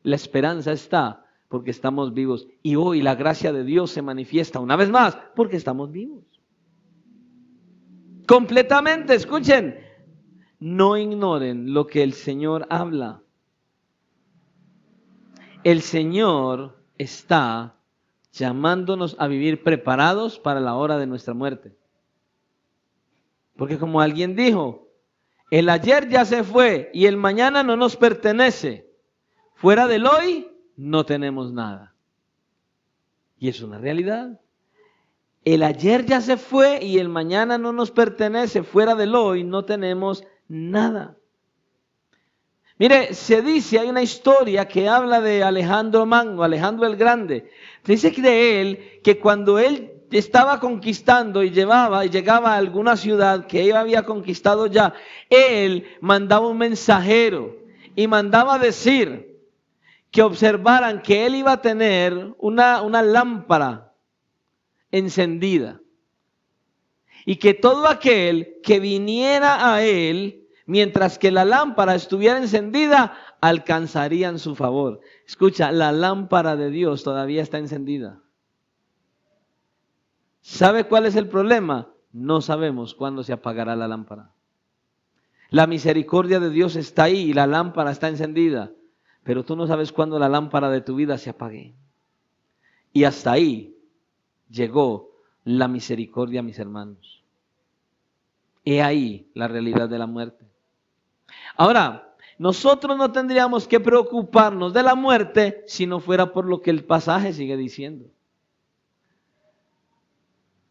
La esperanza está porque estamos vivos. Y hoy la gracia de Dios se manifiesta una vez más porque estamos vivos. Completamente, escuchen. No ignoren lo que el Señor habla. El Señor está llamándonos a vivir preparados para la hora de nuestra muerte. Porque como alguien dijo, el ayer ya se fue y el mañana no nos pertenece. Fuera del hoy no tenemos nada. Y es una realidad. El ayer ya se fue y el mañana no nos pertenece. Fuera del hoy no tenemos nada. Mire, se dice, hay una historia que habla de Alejandro Magno, Alejandro el Grande. Dice de él que cuando él estaba conquistando y llegaba a alguna ciudad que él había conquistado ya, él mandaba un mensajero y mandaba decir que observaran que él iba a tener una lámpara encendida y que todo aquel que viniera a él mientras que la lámpara estuviera encendida alcanzarían su favor. Escucha, la lámpara de Dios todavía está encendida. ¿Sabe cuál es el problema? No sabemos cuándo se apagará la lámpara. La misericordia de Dios está ahí y la lámpara está encendida, pero tú no sabes cuándo la lámpara de tu vida se apague. Y hasta ahí llegó la misericordia, mis hermanos. He ahí la realidad de la muerte. Ahora, nosotros no tendríamos que preocuparnos de la muerte si no fuera por lo que el pasaje sigue diciendo.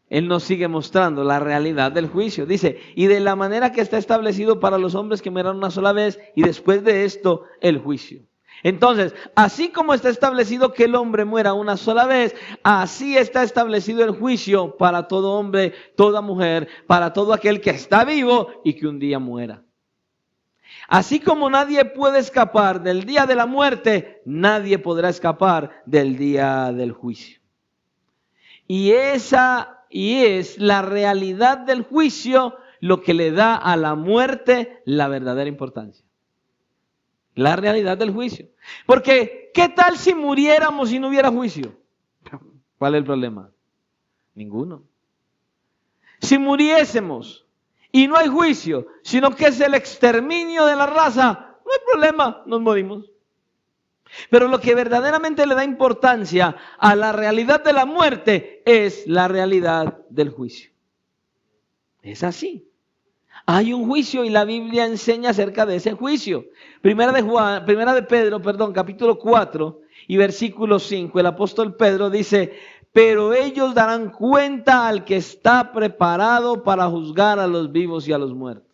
Él nos sigue mostrando la realidad del juicio. Dice, y de la manera que está establecido para los hombres que mueran una sola vez y después de esto el juicio. Entonces, así como está establecido que el hombre muera una sola vez, así está establecido el juicio para todo hombre, toda mujer, para todo aquel que está vivo y que un día muera. Así como nadie puede escapar del día de la muerte, nadie podrá escapar del día del juicio. Y es la realidad del juicio lo que le da a la muerte la verdadera importancia. La realidad del juicio. Porque, ¿qué tal si muriéramos y no hubiera juicio? ¿Cuál es el problema? Ninguno. Si muriésemos y no hay juicio, sino que es el exterminio de la raza, no hay problema, nos morimos. Pero lo que verdaderamente le da importancia a la realidad de la muerte es la realidad del juicio. Es así. Hay un juicio y la Biblia enseña acerca de ese juicio. Primera de Pedro, capítulo 4 y versículo 5, el apóstol Pedro dice: pero ellos darán cuenta al que está preparado para juzgar a los vivos y a los muertos.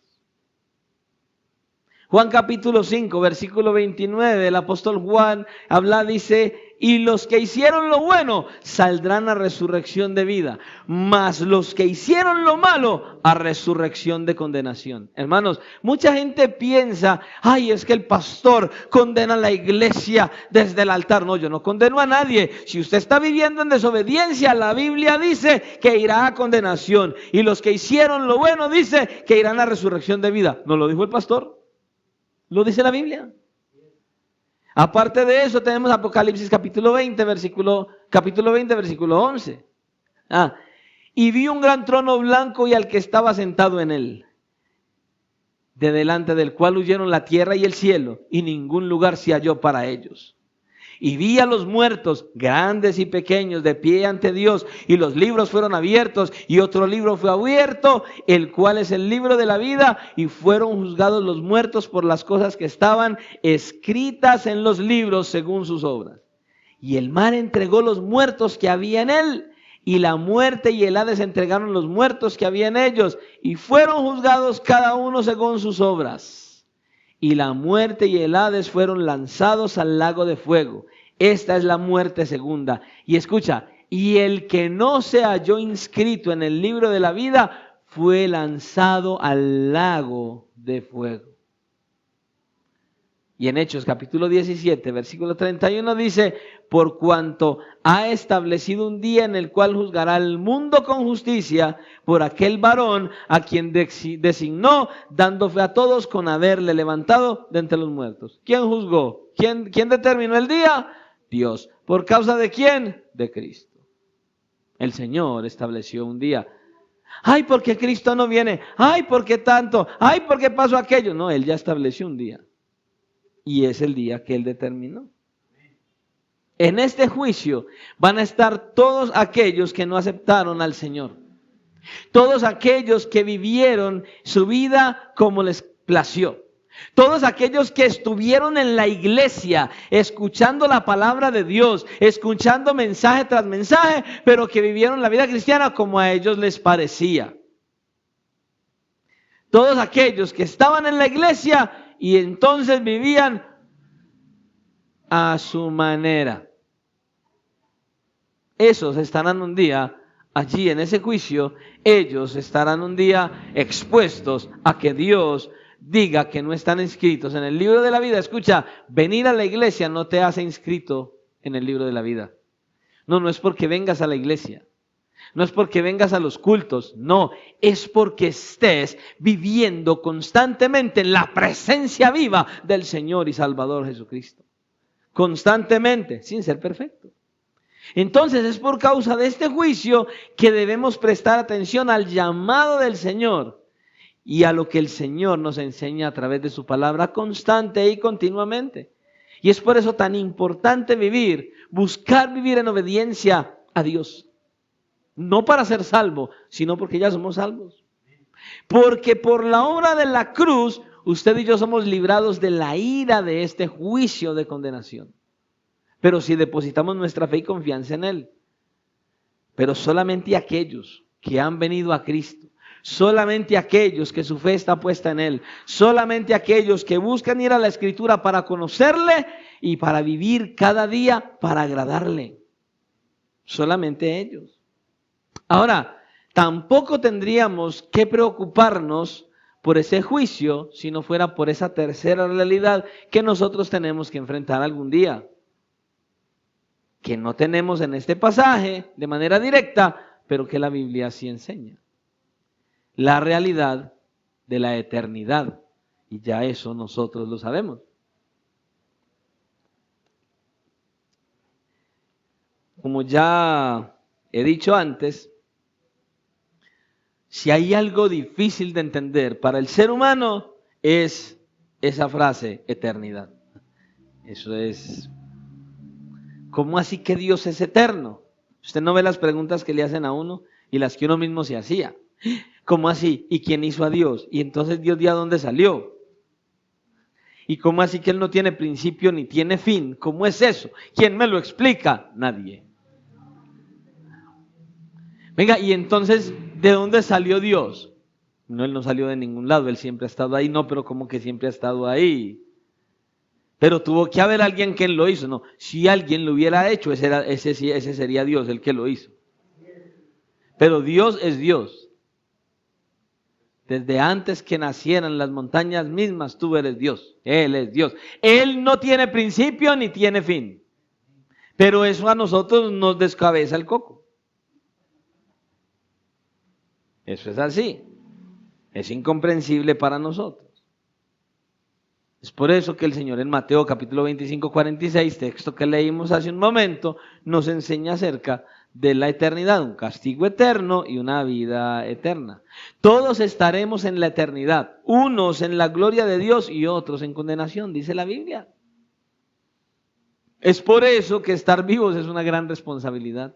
Juan capítulo 5, versículo 29, el apóstol Juan dice: y los que hicieron lo bueno saldrán a resurrección de vida, mas los que hicieron lo malo a resurrección de condenación. Hermanos, mucha gente piensa: ay, es que el pastor condena a la iglesia desde el altar. No, yo no condeno a nadie. Si usted está viviendo en desobediencia, la Biblia dice que irá a condenación, y los que hicieron lo bueno dice que irán a resurrección de vida. ¿No lo dijo el pastor? Lo dice la Biblia. Aparte de eso tenemos Apocalipsis capítulo 20, versículo 11. Y vi un gran trono blanco y al que estaba sentado en él. de delante del cual huyeron la tierra y el cielo, y ningún lugar se halló para ellos. Y vi a los muertos, grandes y pequeños, de pie ante Dios, y los libros fueron abiertos, y otro libro fue abierto, el cual es el libro de la vida, y fueron juzgados los muertos por las cosas que estaban escritas en los libros según sus obras. Y el mar entregó los muertos que había en él, y la muerte y el Hades entregaron los muertos que había en ellos, y fueron juzgados cada uno según sus obras. Y la muerte y el Hades fueron lanzados al lago de fuego. Esta es la muerte segunda. Y escucha, y el que no se halló inscrito en el libro de la vida fue lanzado al lago de fuego. Y en Hechos capítulo 17, versículo 31 dice: por cuanto ha establecido un día en el cual juzgará al mundo con justicia por aquel varón a quien designó, dando fe a todos con haberle levantado de entre los muertos. ¿Quién juzgó? ¿Quién determinó el día? Dios. ¿Por causa de quién? De Cristo. El Señor estableció un día. Ay, porque Cristo no viene. Ay, porque tanto. Ay, porque pasó aquello. No, Él ya estableció un día. Y es el día que Él determinó. En este juicio van a estar todos aquellos que no aceptaron al Señor. Todos aquellos que vivieron su vida como les plació. Todos aquellos que estuvieron en la iglesia escuchando la palabra de Dios, escuchando mensaje tras mensaje, pero que vivieron la vida cristiana como a ellos les parecía. Todos aquellos que estaban en la iglesia y entonces vivían a su manera. Esos estarán un día allí en ese juicio. Ellos estarán un día expuestos a que Dios diga que no están inscritos en el libro de la vida. Escucha, venir a la iglesia no te hace inscrito en el libro de la vida. No es porque vengas a la iglesia. No es porque vengas a los cultos, no, es porque estés viviendo constantemente en la presencia viva del Señor y Salvador Jesucristo. Constantemente, sin ser perfecto. Entonces es por causa de este juicio que debemos prestar atención al llamado del Señor y a lo que el Señor nos enseña a través de su palabra constante y continuamente. Y es por eso tan importante buscar vivir en obediencia a Dios. No para ser salvo, sino porque ya somos salvos. Porque por la obra de la cruz, usted y yo somos librados de la ira de este juicio de condenación. Pero si depositamos nuestra fe y confianza en Él. Pero solamente aquellos que han venido a Cristo, solamente aquellos que su fe está puesta en Él, solamente aquellos que buscan ir a la Escritura para conocerle y para vivir cada día para agradarle. Solamente ellos. Ahora, tampoco tendríamos que preocuparnos por ese juicio si no fuera por esa tercera realidad que nosotros tenemos que enfrentar algún día. Que no tenemos en este pasaje de manera directa, pero que la Biblia sí enseña. La realidad de la eternidad. Y ya eso nosotros lo sabemos. Como ya he dicho antes, si hay algo difícil de entender para el ser humano es esa frase, eternidad. Eso es, ¿cómo así que Dios es eterno? Usted no ve las preguntas que le hacen a uno y las que uno mismo se hacía. ¿Cómo así? ¿Y quién hizo a Dios? ¿Y entonces Dios de dónde salió? ¿Y cómo así que Él no tiene principio ni tiene fin? ¿Cómo es eso? ¿Quién me lo explica? Nadie. Venga, y entonces, ¿de dónde salió Dios? No, Él no salió de ningún lado, Él siempre ha estado ahí. No, pero ¿cómo que siempre ha estado ahí? Pero tuvo que haber alguien que lo hizo. No, si alguien lo hubiera hecho, ese sería Dios, el que lo hizo. Pero Dios es Dios. Desde antes que nacieran las montañas mismas, tú eres Dios. Él es Dios. Él no tiene principio ni tiene fin. Pero eso a nosotros nos descabeza el coco. Eso es así. Es incomprensible para nosotros. Es por eso que el Señor en Mateo capítulo 25, 46, texto que leímos hace un momento, nos enseña acerca de la eternidad, un castigo eterno y una vida eterna. Todos estaremos en la eternidad, unos en la gloria de Dios y otros en condenación, dice la Biblia. Es por eso que estar vivos es una gran responsabilidad.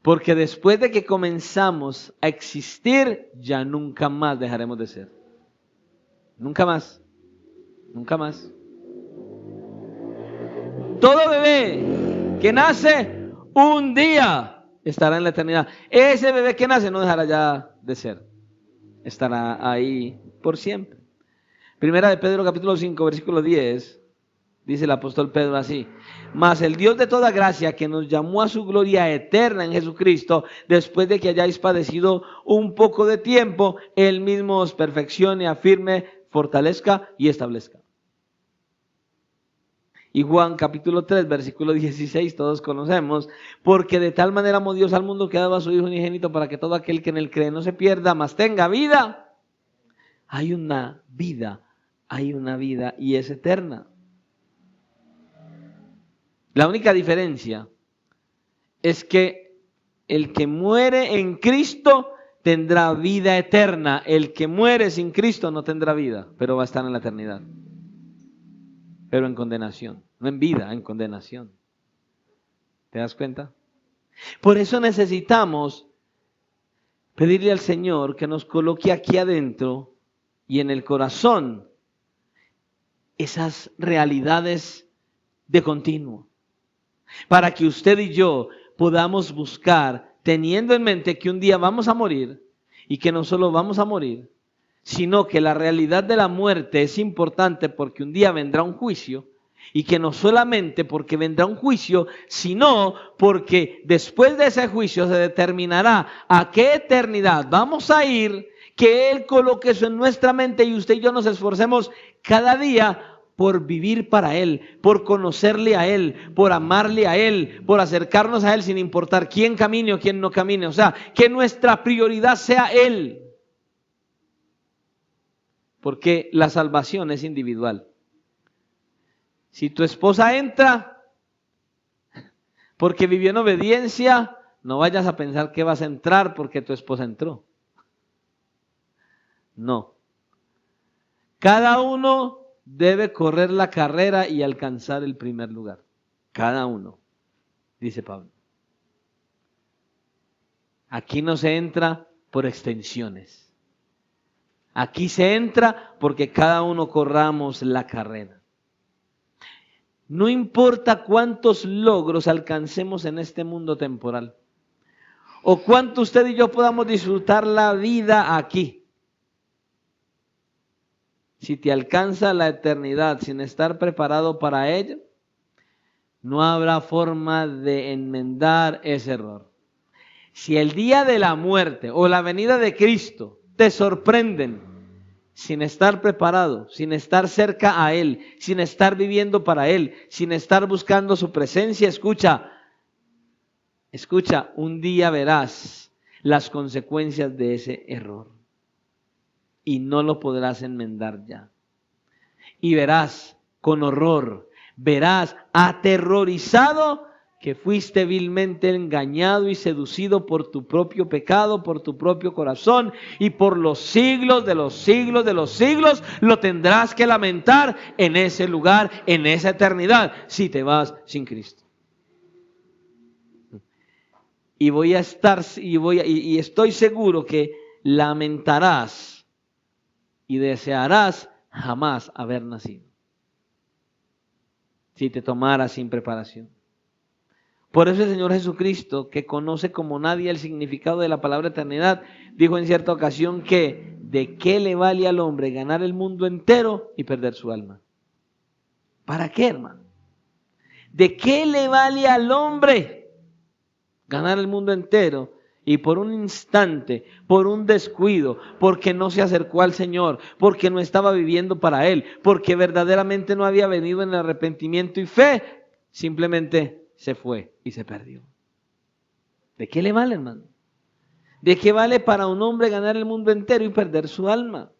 Porque después de que comenzamos a existir, ya nunca más dejaremos de ser. Nunca más. Nunca más. Todo bebé que nace un día estará en la eternidad. Ese bebé que nace no dejará ya de ser. Estará ahí por siempre. Primera de Pedro capítulo 5 versículo 10. Dice el apóstol Pedro así: mas el Dios de toda gracia, que nos llamó a su gloria eterna en Jesucristo, después de que hayáis padecido un poco de tiempo, Él mismo os perfeccione, afirme, fortalezca y establezca. Y Juan capítulo 3 versículo 16 todos conocemos: porque de tal manera amó Dios al mundo que ha dado a su Hijo unigénito, para que todo aquel que en él cree no se pierda, mas tenga vida. Hay una vida y es eterna. La única diferencia es que el que muere en Cristo tendrá vida eterna. El que muere sin Cristo no tendrá vida, pero va a estar en la eternidad. Pero en condenación, no en vida, en condenación. ¿Te das cuenta? Por eso necesitamos pedirle al Señor que nos coloque aquí adentro y en el corazón esas realidades de continuo, para que usted y yo podamos buscar, teniendo en mente que un día vamos a morir, y que no solo vamos a morir, sino que la realidad de la muerte es importante porque un día vendrá un juicio, y que no solamente porque vendrá un juicio, sino porque después de ese juicio se determinará a qué eternidad vamos a ir, que Él coloque eso en nuestra mente y usted y yo nos esforcemos cada día por vivir para Él, por conocerle a Él, por amarle a Él, por acercarnos a Él sin importar quién camine o quién no camine. O sea, que nuestra prioridad sea Él. Porque la salvación es individual. Si tu esposa entra porque vivió en obediencia, no vayas a pensar que vas a entrar porque tu esposa entró. No. Cada uno debe correr la carrera y alcanzar el primer lugar. Cada uno, dice Pablo. Aquí no se entra por extensiones. Aquí se entra porque cada uno corramos la carrera. No importa cuántos logros alcancemos en este mundo temporal, o cuánto usted y yo podamos disfrutar la vida aquí. Si te alcanza la eternidad sin estar preparado para ello, no habrá forma de enmendar ese error. Si el día de la muerte o la venida de Cristo te sorprenden sin estar preparado, sin estar cerca a Él, sin estar viviendo para Él, sin estar buscando su presencia, escucha, un día verás las consecuencias de ese error. Y no lo podrás enmendar ya. Y verás con horror, verás aterrorizado que fuiste vilmente engañado y seducido por tu propio pecado, por tu propio corazón, y por los siglos de los siglos de los siglos lo tendrás que lamentar en ese lugar, en esa eternidad, si te vas sin Cristo. Y estoy seguro que lamentarás y desearás jamás haber nacido, si te tomaras sin preparación. Por eso el Señor Jesucristo, que conoce como nadie el significado de la palabra eternidad, dijo en cierta ocasión que ¿de qué le vale al hombre ganar el mundo entero y perder su alma? ¿Para qué, hermano? ¿De qué le vale al hombre ganar el mundo entero y por un instante, por un descuido, porque no se acercó al Señor, porque no estaba viviendo para Él, porque verdaderamente no había venido en el arrepentimiento y fe, simplemente se fue y se perdió? ¿De qué le vale, hermano? ¿De qué vale para un hombre ganar el mundo entero y perder su alma?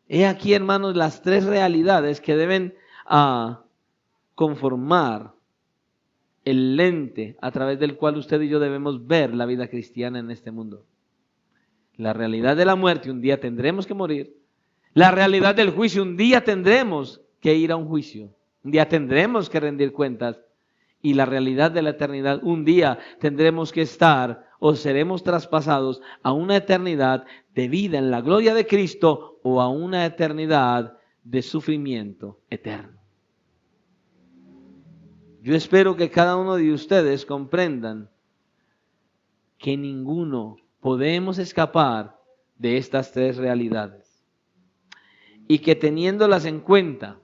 He aquí, hermanos, las tres realidades que deben conformar el lente a través del cual usted y yo debemos ver la vida cristiana en este mundo. La realidad de la muerte, un día tendremos que morir. La realidad del juicio, un día tendremos que ir a un juicio. Un día tendremos que rendir cuentas. Y la realidad de la eternidad, un día tendremos que estar o seremos traspasados a una eternidad de vida en la gloria de Cristo o a una eternidad de sufrimiento eterno. Yo espero que cada uno de ustedes comprendan que ninguno podemos escapar de estas tres realidades y que teniéndolas en cuenta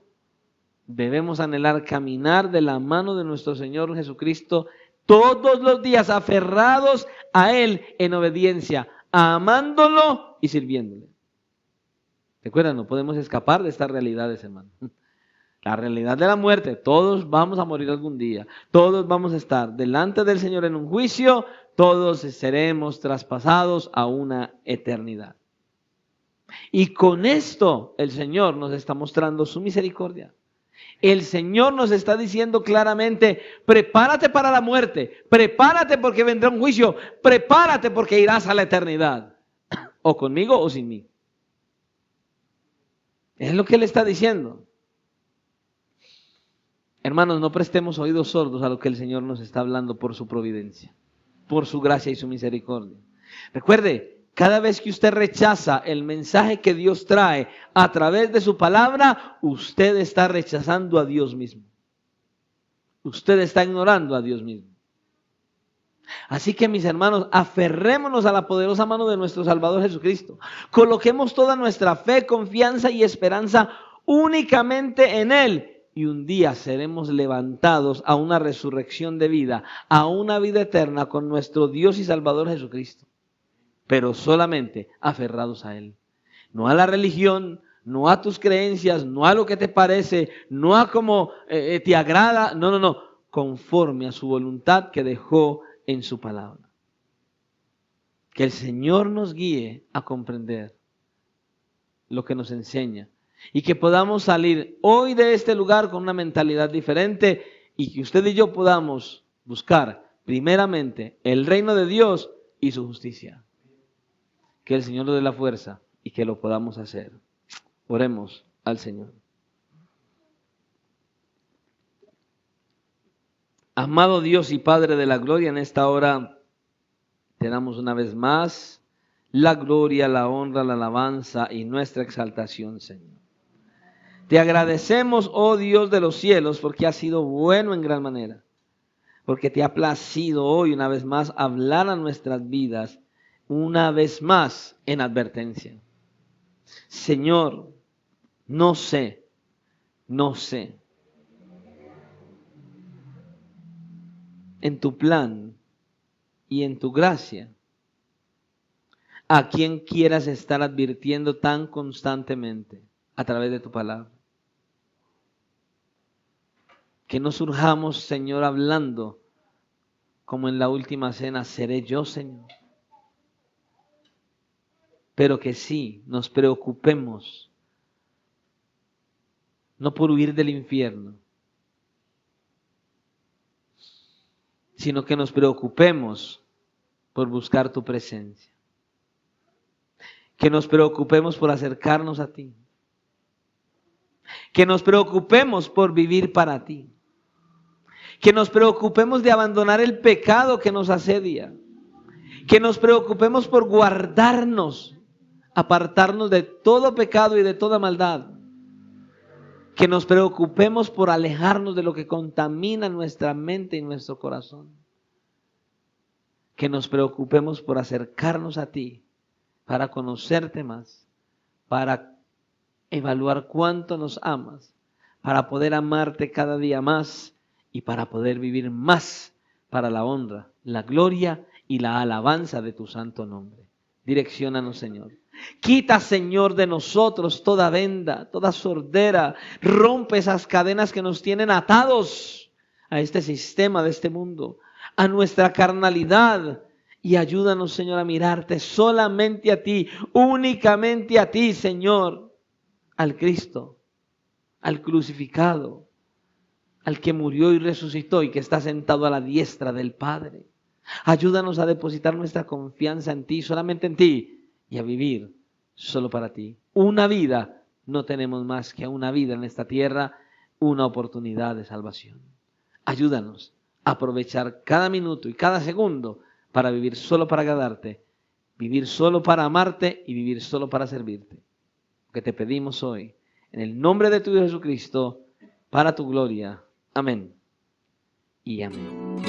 debemos anhelar caminar de la mano de nuestro Señor Jesucristo todos los días, aferrados a Él en obediencia, amándolo y sirviéndole. Recuerda, no podemos escapar de estas realidades, hermano. La realidad de la muerte, todos vamos a morir algún día, todos vamos a estar delante del Señor en un juicio, todos seremos traspasados a una eternidad. Y con esto el Señor nos está mostrando su misericordia. El Señor nos está diciendo claramente, prepárate para la muerte, prepárate porque vendrá un juicio, prepárate porque irás a la eternidad, o conmigo o sin mí. Es lo que Él está diciendo. Hermanos, no prestemos oídos sordos a lo que el Señor nos está hablando por su providencia, por su gracia y su misericordia. Recuerde, cada vez que usted rechaza el mensaje que Dios trae a través de su palabra, usted está rechazando a Dios mismo. Usted está ignorando a Dios mismo. Así que, mis hermanos, aferrémonos a la poderosa mano de nuestro Salvador Jesucristo. Coloquemos toda nuestra fe, confianza y esperanza únicamente en Él. Y un día seremos levantados a una resurrección de vida, a una vida eterna con nuestro Dios y Salvador Jesucristo. Pero solamente aferrados a Él. No a la religión, no a tus creencias, no a lo que te parece, no a cómo te agrada. No. Conforme a su voluntad que dejó en su palabra. Que el Señor nos guíe a comprender lo que nos enseña. Y que podamos salir hoy de este lugar con una mentalidad diferente y que usted y yo podamos buscar primeramente el reino de Dios y su justicia. Que el Señor nos dé la fuerza y que lo podamos hacer. Oremos al Señor. Amado Dios y Padre de la gloria, en esta hora te damos una vez más la gloria, la honra, la alabanza y nuestra exaltación, Señor. Te agradecemos, oh Dios de los cielos, porque has sido bueno en gran manera, porque te ha placido hoy una vez más hablar a nuestras vidas, una vez más en advertencia. Señor, no sé en tu plan y en tu gracia a quien quieras estar advirtiendo tan constantemente a través de tu palabra. Que no surjamos, Señor, hablando como en la última cena, seré yo, Señor. Pero que sí nos preocupemos, no por huir del infierno, sino que nos preocupemos por buscar tu presencia. Que nos preocupemos por acercarnos a ti. Que nos preocupemos por vivir para ti. Que nos preocupemos de abandonar el pecado que nos asedia. Que nos preocupemos por guardarnos, apartarnos de todo pecado y de toda maldad. Que nos preocupemos por alejarnos de lo que contamina nuestra mente y nuestro corazón. Que nos preocupemos por acercarnos a ti, para conocerte más, para evaluar cuánto nos amas, para poder amarte cada día más y para poder vivir más para la honra, la gloria y la alabanza de tu santo nombre. Direcciónanos, Señor. Quita, Señor, de nosotros toda venda, toda sordera. Rompe esas cadenas que nos tienen atados a este sistema de este mundo, a nuestra carnalidad. Y ayúdanos, Señor, a mirarte solamente a ti, únicamente a ti, Señor, al Cristo, al crucificado, al que murió y resucitó y que está sentado a la diestra del Padre. Ayúdanos a depositar nuestra confianza en ti, solamente en ti, y a vivir solo para ti. Una vida, no tenemos más que una vida en esta tierra, una oportunidad de salvación. Ayúdanos a aprovechar cada minuto y cada segundo para vivir solo para agradarte, vivir solo para amarte y vivir solo para servirte. Lo que te pedimos hoy, en el nombre de tu Hijo Jesucristo, para tu gloria. Amén y amén.